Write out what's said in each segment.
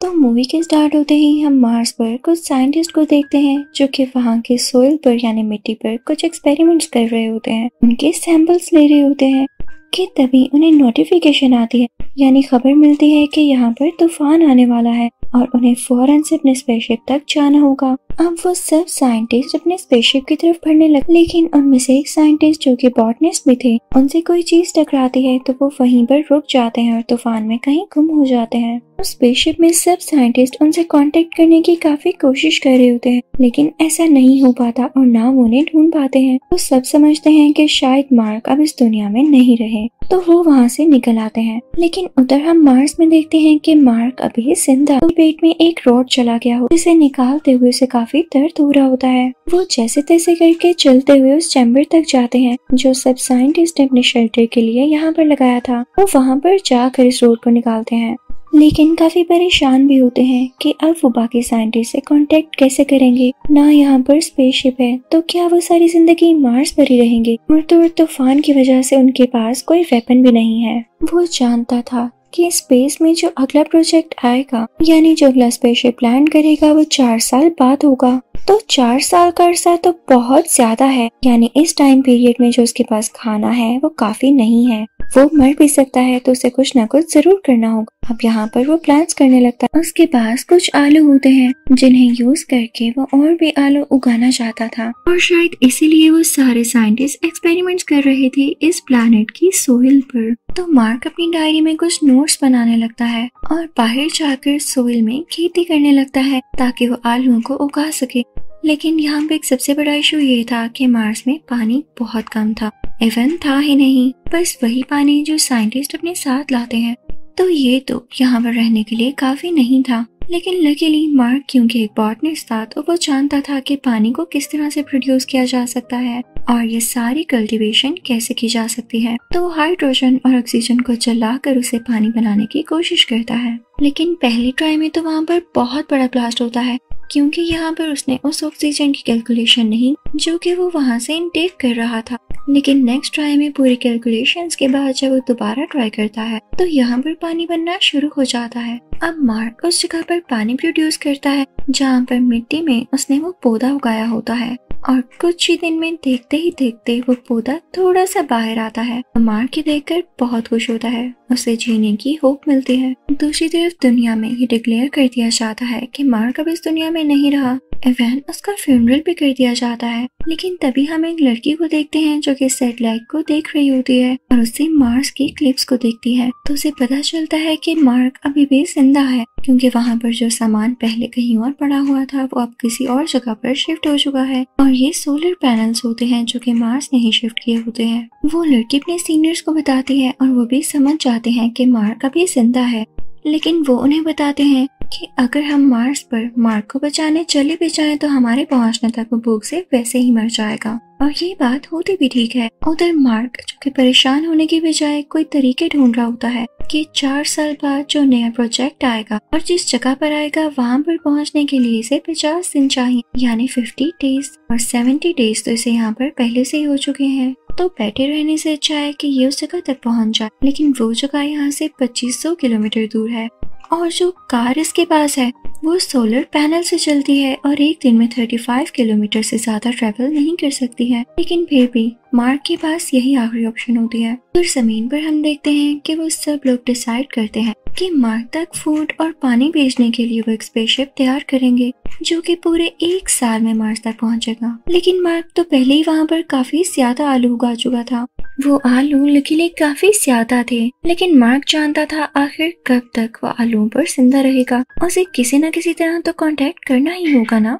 तो मूवी के स्टार्ट होते ही हम मार्स पर कुछ साइंटिस्ट को देखते हैं जो कि वहाँ के सोइल पर यानी मिट्टी पर कुछ एक्सपेरिमेंट्स कर रहे होते हैं, उनके सैंपल्स ले रहे होते हैं कि तभी उन्हें नोटिफिकेशन आती है यानी खबर मिलती है कि यहाँ पर तूफान आने वाला है और उन्हें फौरन से अपने स्पेसशिप तक जाना होगा। अब वो सब साइंटिस्ट अपने स्पेसशिप की तरफ बढ़ने लगे, लेकिन उनमें से एक साइंटिस्ट जो कि बॉटनिस्ट भी थे, उनसे कोई चीज टकराती है तो वो वहीं पर रुक जाते हैं और तूफान में कहीं गुम हो जाते हैं। स्पेसशिप में सब साइंटिस्ट उनसे कांटेक्ट करने की काफी कोशिश कर रहे होते हैं, लेकिन ऐसा नहीं हो पाता और ना वो उन्हें ढूंढ पाते हैं। वो सब समझते हैं कि शायद मार्क अब इस दुनिया में नहीं रहे, तो वो वहाँ से निकल आते हैं। लेकिन उधर हम मार्स में देखते हैं कि मार्क अभी जिंदा, तो पेट में एक रॉड चला गया हो जिसे निकालते हुए उसे काफी दर्द हो रहा होता है। वो जैसे तैसे करके चलते हुए उस चैम्बर तक जाते हैं जो सब साइंटिस्ट ने अपने शेल्टर के लिए यहाँ पर लगाया था। वो वहाँ पर जाकर इस रॉड को निकालते हैं, लेकिन काफी परेशान भी होते हैं कि अब वो बाकी साइंटिस्ट से कांटेक्ट कैसे करेंगे। ना यहाँ पर स्पेसशिप है, तो क्या वो सारी जिंदगी मार्स पर ही रहेंगे। और तो तूफान की वजह से उनके पास कोई वेपन भी नहीं है। वो जानता था कि स्पेस में जो अगला प्रोजेक्ट आएगा यानी जो अगला स्पेसशिप लैंड करेगा वो 4 साल बाद होगा। तो 4 साल का अरसा तो बहुत ज्यादा है, यानी इस टाइम पीरियड में जो उसके पास खाना है वो काफी नहीं है। वो मर भी सकता है, तो उसे कुछ ना कुछ जरूर करना होगा। अब यहाँ पर वो प्लान्स करने लगता है। उसके पास कुछ आलू होते हैं जिन्हें यूज करके वो और भी आलू उगाना चाहता था, और शायद इसीलिए वो सारे साइंटिस्ट एक्सपेरिमेंट्स कर रहे थे इस प्लैनेट की सोइल पर। तो मार्क अपनी डायरी में कुछ नोट्स बनाने लगता है और बाहर जाकर सोइल में खेती करने लगता है ताकि वो आलूओं को उगा सके। लेकिन यहाँ पे एक सबसे बड़ा इशू ये था कि मार्स में पानी बहुत कम था, इवन था ही नहीं, बस वही पानी जो साइंटिस्ट अपने साथ लाते हैं। तो ये तो यहाँ पर रहने के लिए काफी नहीं था। लेकिन लकीली मार्क क्योंकि एक बॉटनिस्ट था तो वो जानता था कि पानी को किस तरह से प्रोड्यूस किया जा सकता है और ये सारी कल्टीवेशन कैसे की जा सकती है। तो वो हाइड्रोजन और ऑक्सीजन को जलाकर उसे पानी बनाने की कोशिश करता है। लेकिन पहली ट्राई में तो वहाँ पर बहुत बड़ा ब्लास्ट होता है, क्योंकि यहाँ पर उसने उस ऑक्सीजन की कैलकुलेशन नहीं जो कि वो वहाँ से इनटेक कर रहा था। लेकिन नेक्स्ट ट्राई में पूरी कैलकुलेशंस के बाद जब वो दोबारा ट्राई करता है तो यहाँ पर पानी बनना शुरू हो जाता है। अब मार्क उस जगह पर पानी प्रोड्यूस करता है जहाँ पर मिट्टी में उसने वो पौधा उगाया होता है, और कुछ ही दिन में देखते ही देखते वो पौधा थोड़ा सा बाहर आता है। मार्क ये देखकर बहुत खुश होता है, उसे जीने की होप मिलती है। दूसरी तरफ दुनिया में ये डिक्लेयर कर दिया जाता है कि मार्क अब इस दुनिया में नहीं रहा। इवन उसका फ्यूनरल भी कर दिया जाता है। लेकिन तभी हम एक लड़की को देखते हैं जो कि सैटेलाइट को देख रही होती है और उससे मार्स की क्लिप्स को देखती है। तो उसे पता चलता है कि मार्क अभी भी जिंदा है, क्योंकि वहाँ पर जो सामान पहले कहीं और पड़ा हुआ था वो अब किसी और जगह पर शिफ्ट हो चुका है। और ये सोलर पैनल्स होते हैं जो कि मार्स ने ही शिफ्ट किए होते हैं। वो लड़की अपने सीनियर्स को बताती है और वो भी समझ जाते हैं कि मार्क अभी जिंदा है। लेकिन वो उन्हें बताते हैं कि अगर हम मार्स पर मार्क को बचाने चले भी जाएं तो हमारे पहुंचने तक वो भूख से वैसे ही मर जाएगा। और ये बात होती भी ठीक है। उधर मार्क जो कि परेशान होने की बजाय कोई तरीके ढूंढ रहा होता है कि 4 साल बाद जो नया प्रोजेक्ट आएगा और जिस जगह पर आएगा वहाँ पर पहुँचने के लिए इसे 50 दिन चाहिए, यानी 50 डेज, और 70 डेज तो इसे यहाँ पर पहले से ही हो चुके हैं। तो बैठे रहने से अच्छा है कि ये उस जगह तक पहुँच जाए। लेकिन वो जगह यहाँ से 2500 किलोमीटर दूर है, और जो कार इसके पास है वो सोलर पैनल से चलती है और एक दिन में 35 किलोमीटर से ज्यादा ट्रेवल नहीं कर सकती है। लेकिन फिर भी मार्क के पास यही आखिरी ऑप्शन होती है। फिर जमीन पर हम देखते हैं कि वो सब लोग डिसाइड करते हैं कि मार्क तक फूड और पानी भेजने के लिए वो एक स्पेसशिप तैयार करेंगे जो कि पूरे 1 साल में मार्स तक पहुंचेगा। लेकिन मार्क तो पहले ही वहाँ पर काफी ज्यादा आलू उगा चुका था। वो आलू लकीली काफी ज्यादा थे, लेकिन मार्क जानता था आखिर कब तक वो आलूओं पर जिंदा रहेगा। उसे किसी न किसी तरह तो कांटेक्ट करना ही होगा ना।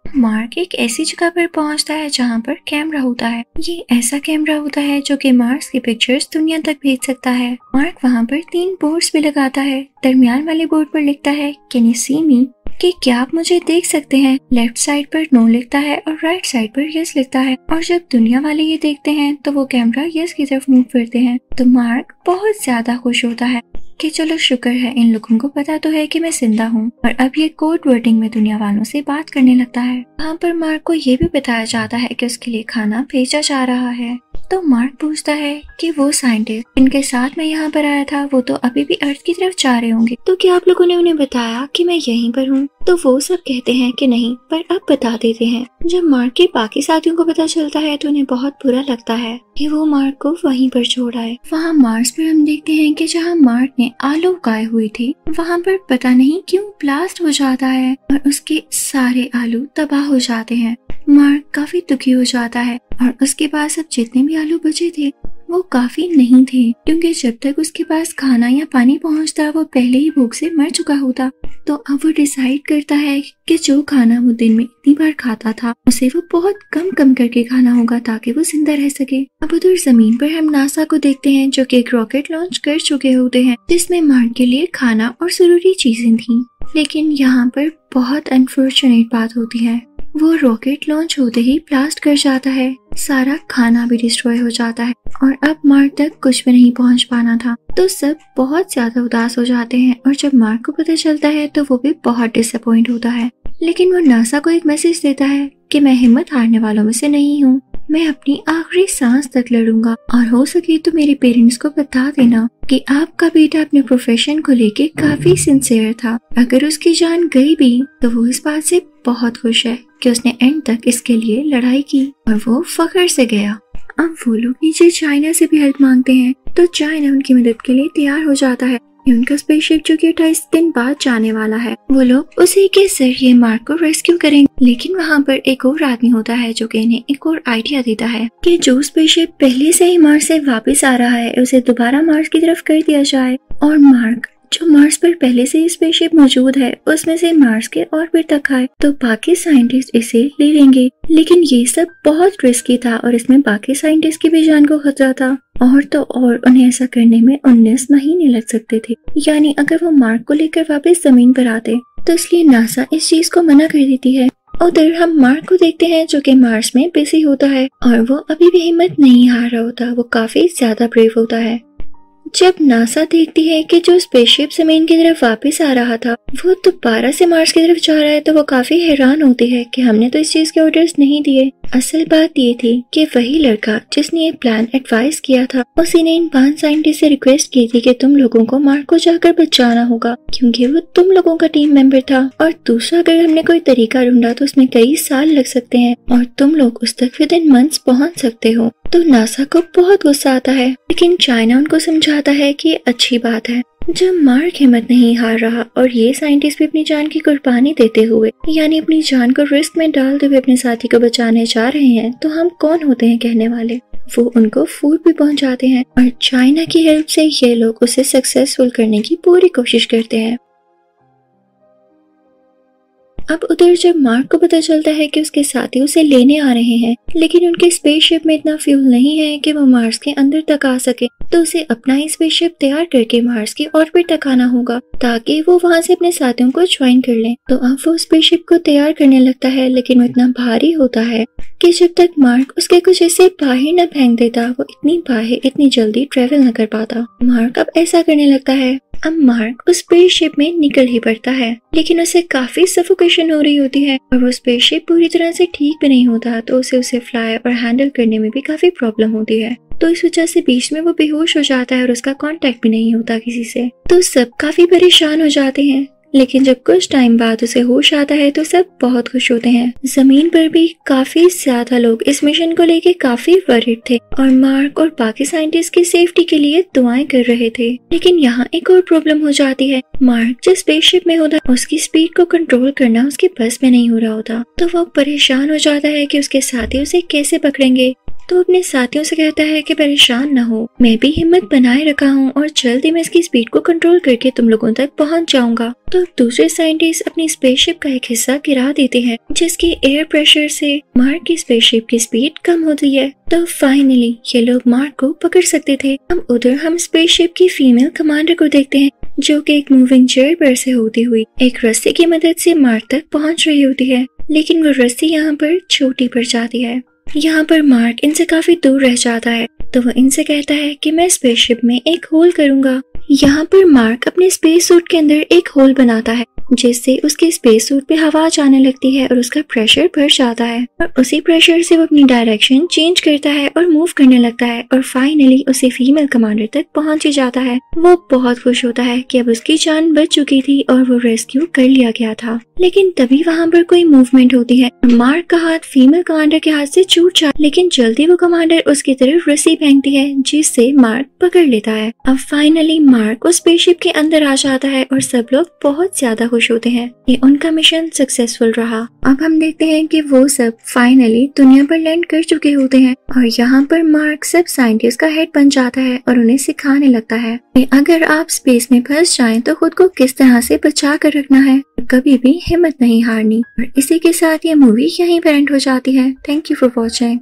मार्क एक ऐसी जगह पर पहुंचता है जहां पर कैमरा होता है। ये ऐसा कैमरा होता है जो कि मार्स की पिक्चर्स दुनिया तक भेज सकता है। मार्क वहां पर 3 बोर्ड्स भी लगाता है। दरमियान वाले बोर्ड पर लिखता है कैन यू सी मी, कि क्या आप मुझे देख सकते हैं। लेफ्ट साइड पर नो लिखता है और राइट साइड पर यस लिखता है। और जब दुनिया वाले ये देखते हैं तो वो कैमरा यस की तरफ मूव करते हैं। तो मार्क बहुत ज्यादा खुश होता है कि चलो शुक्र है इन लोगों को पता तो है कि मैं जिंदा हूँ। और अब ये कोड वर्डिंग में दुनिया वालों से बात करने लगता है। वहाँ पर मार्क को ये भी बताया जाता है कि उसके लिए खाना भेजा जा रहा है। तो मार्क पूछता है कि वो साइंटिस्ट इनके साथ मैं यहाँ पर आया था वो तो अभी भी अर्थ की तरफ जा रहे होंगे, तो क्या आप लोगों ने उन्हें बताया कि मैं यहीं पर हूँ? तो वो सब कहते हैं कि नहीं, पर अब बता देते हैं। जब मार्क के बाकी साथियों को पता चलता है तो उन्हें बहुत बुरा लगता है कि वो मार्क को वहीं पर छोड़ आए। वहाँ मार्स पर हम देखते हैं कि जहाँ मार्क ने आलू उगाए हुए थे वहाँ पर पता नहीं क्यों ब्लास्ट हो जाता है और उसके सारे आलू तबाह हो जाते हैं। मार्क काफी दुखी हो जाता है और उसके पास अब जितने भी आलू बचे थे वो काफी नहीं थे, क्योंकि जब तक उसके पास खाना या पानी पहुंचता वो पहले ही भूख से मर चुका होता। तो अब वो डिसाइड करता है कि जो खाना वो दिन में इतनी बार खाता था उसे वो बहुत कम कम करके खाना होगा ताकि वो जिंदा रह सके। अब उधर जमीन पर हम नासा को देखते हैं जो कि एक रॉकेट लॉन्च कर चुके होते हैं जिसमें मार्क के लिए खाना और जरूरी चीजें थी। लेकिन यहाँ पर बहुत अनफॉर्चुनेट बात होती है, वो रॉकेट लॉन्च होते ही ब्लास्ट कर जाता है, सारा खाना भी डिस्ट्रॉय हो जाता है और अब मार्क तक कुछ भी नहीं पहुंच पाना था। तो सब बहुत ज्यादा उदास हो जाते हैं और जब मार्क को पता चलता है तो वो भी बहुत डिसअपॉइंट होता है। लेकिन वो नासा को एक मैसेज देता है कि मैं हिम्मत हारने वालों में से नहीं हूँ, मैं अपनी आखिरी सांस तक लड़ूंगा और हो सके तो मेरे पेरेंट्स को बता देना कि आपका बेटा अपने प्रोफेशन को लेके काफी सिंसियर था। अगर उसकी जान गई भी तो वो इस बात से बहुत खुश है कि उसने एंड तक इसके लिए लड़ाई की और वो फख्र से गया। अब वो लोग नीचे चाइना से भी हेल्प मांगते हैं तो चाइना उनकी मदद के लिए तैयार हो जाता है। उनका स्पेसशिप जो कि 28 दिन बाद जाने वाला है, वो लोग उसी के जरिए मार्क को रेस्क्यू करेंगे। लेकिन वहाँ पर एक और आदमी होता है जो कि इन्हें एक और आइडिया देता है कि जो स्पेसशिप पहले से ही मार्स से वापस आ रहा है उसे दोबारा मार्स की तरफ कर दिया जाए और मार्क जो मार्स पर पहले से ही स्पेसशिप मौजूद है उसमें से मार्स के ऑर्बिट तक आए तो बाकी साइंटिस्ट इसे ले लेंगे। लेकिन ये सब बहुत रिस्की था और इसमें बाकी साइंटिस्ट की भी जान को खतरा था और तो और उन्हें ऐसा करने में 19 महीने लग सकते थे, यानी अगर वो मार्क को लेकर वापस जमीन पर आते तो इसलिए नासा इस चीज को मना कर देती है। उधर हम मार्क को देखते हैं जो कि मार्स में बिजी होता है और वो अभी भी हिम्मत नहीं हार रहा होता, वो काफी ज्यादा ब्रेव होता है। जब नासा देखती है कि जो स्पेसशिप जमीन की तरफ वापस आ रहा था वो दोबारा से मार्स की तरफ जा रहा है तो वो काफी हैरान होती है कि हमने तो इस चीज के ऑर्डर्स नहीं दिए। असल बात ये थी कि वही लड़का जिसने ये प्लान एडवाइस किया था उसी ने इन 5 साइंटिस्ट से रिक्वेस्ट की थी कि तुम लोगों को मार्क को जाकर बचाना होगा क्योंकि वो तुम लोगों का टीम मेंबर था और दूसरा अगर हमने कोई तरीका ढूंढा तो उसमें कई साल लग सकते हैं और तुम लोग उस तक विद इन मंथ्स पहुंच सकते हो। तो नासा को बहुत गुस्सा आता है लेकिन चाइना उनको समझाता है कि ये अच्छी बात है। जब मार्क हिम्मत नहीं हार रहा और ये साइंटिस्ट भी अपनी जान की कुर्बानी देते हुए यानी अपनी जान को रिस्क में डालते हुए अपने साथी को बचाने जा रहे हैं तो हम कौन होते हैं कहने वाले। वो उनको फूड भी पहुंचाते हैं और चाइना की हेल्प से ये लोग उसे सक्सेसफुल करने की पूरी कोशिश करते हैं। अब उधर जब मार्क को पता चलता है कि उसके साथी उसे लेने आ रहे हैं लेकिन उनके स्पेसशिप में इतना फ्यूल नहीं है कि वो मार्स के अंदर तक आ सके तो उसे अपना ही स्पेसशिप तैयार करके मार्स की ऑर्बिट तक आना होगा ताकि वो वहां से अपने साथियों को ज्वाइन कर लें। तो अब वो स्पेसशिप को तैयार करने लगता है लेकिन वो इतना भारी होता है कि जब तक मार्क उसके कुछ हिस्से बाहर न फेंक देता वो इतनी बाहर इतनी जल्दी ट्रेवल न कर पाता। मार्क अब ऐसा करने लगता है। अब मार्क उस स्पेसशिप में निकल ही पड़ता है लेकिन उसे काफी सफोकेशन हो रही होती है और वो स्पेसशिप पूरी तरह से ठीक भी नहीं होता तो उसे फ्लाई और हैंडल करने में भी काफी प्रॉब्लम होती है। तो इस वजह से बीच में वो बेहोश हो जाता है और उसका कांटेक्ट भी नहीं होता किसी से। तो सब काफी परेशान हो जाते हैं लेकिन जब कुछ टाइम बाद उसे होश आता है तो सब बहुत खुश होते हैं। जमीन पर भी काफी ज्यादा लोग इस मिशन को लेके काफी वरीड थे और मार्क और बाकी साइंटिस्ट की सेफ्टी के लिए दुआएं कर रहे थे। लेकिन यहाँ एक और प्रॉब्लम हो जाती है। मार्क जिस स्पेसशिप में होता उसकी स्पीड को कंट्रोल करना उसके बस में नहीं हो रहा होता तो वो परेशान हो जाता है कि उसके साथी उसे कैसे पकड़ेंगे। तो अपने साथियों से कहता है कि परेशान न हो, मैं भी हिम्मत बनाए रखा हूँ और जल्दी मैं इसकी स्पीड को कंट्रोल करके तुम लोगों तक पहुँच जाऊंगा। तो दूसरे साइंटिस्ट अपनी स्पेसशिप का एक हिस्सा गिरा देते हैं जिसके एयर प्रेशर से मार्क की स्पेसशिप की स्पीड कम होती है। तो फाइनली ये लोग मार्क को पकड़ सकते थे। अब उधर हम स्पेसशिप की फीमेल कमांडर को देखते हैं जो कि एक मूविंग चेयर पर से होती हुई एक रस्सी की मदद से मार्क तक पहुँच रही होती है लेकिन वो रस्सी यहाँ पर छोटी पड़ जाती है। यहाँ पर मार्क इनसे काफी दूर रह जाता है तो वो इनसे कहता है कि मैं स्पेसशिप में एक होल करूंगा। यहाँ पर मार्क अपने स्पेस सूट के अंदर एक होल बनाता है जिससे उसके स्पेस सूट पे हवा जाने लगती है और उसका प्रेशर बढ़ जाता है और उसी प्रेशर से वो अपनी डायरेक्शन चेंज करता है और मूव करने लगता है और फाइनली उसे फीमेल कमांडर तक पहुंच ही जाता है। वो बहुत खुश होता है कि अब उसकी जान बच चुकी थी और वो रेस्क्यू कर लिया गया था। लेकिन तभी वहाँ पर कोई मूवमेंट होती है। मार्क का हाथ फीमेल कमांडर के हाथ से छूट जाता है, लेकिन जल्दी वो कमांडर उसकी तरफ रस्सी फेंकती है जिससे मार्क पकड़ लेता है। अब फाइनली मार्क उस स्पेसशिप के अंदर आ जाता है और सब लोग बहुत ज्यादा खुश होते हैं कि उनका मिशन सक्सेसफुल रहा। अब हम देखते हैं कि वो सब फाइनली दुनिया पर लैंड कर चुके होते हैं और यहाँ पर मार्क सब साइंटिस्ट का हेड बन जाता है और उन्हें सिखाने लगता है कि अगर आप स्पेस में फंस जाएं तो खुद को किस तरह से बचा कर रखना है, कभी भी हिम्मत नहीं हारनी। और इसी के साथ ये मूवी यहीं पर एंड हो जाती है। Thank you for watching.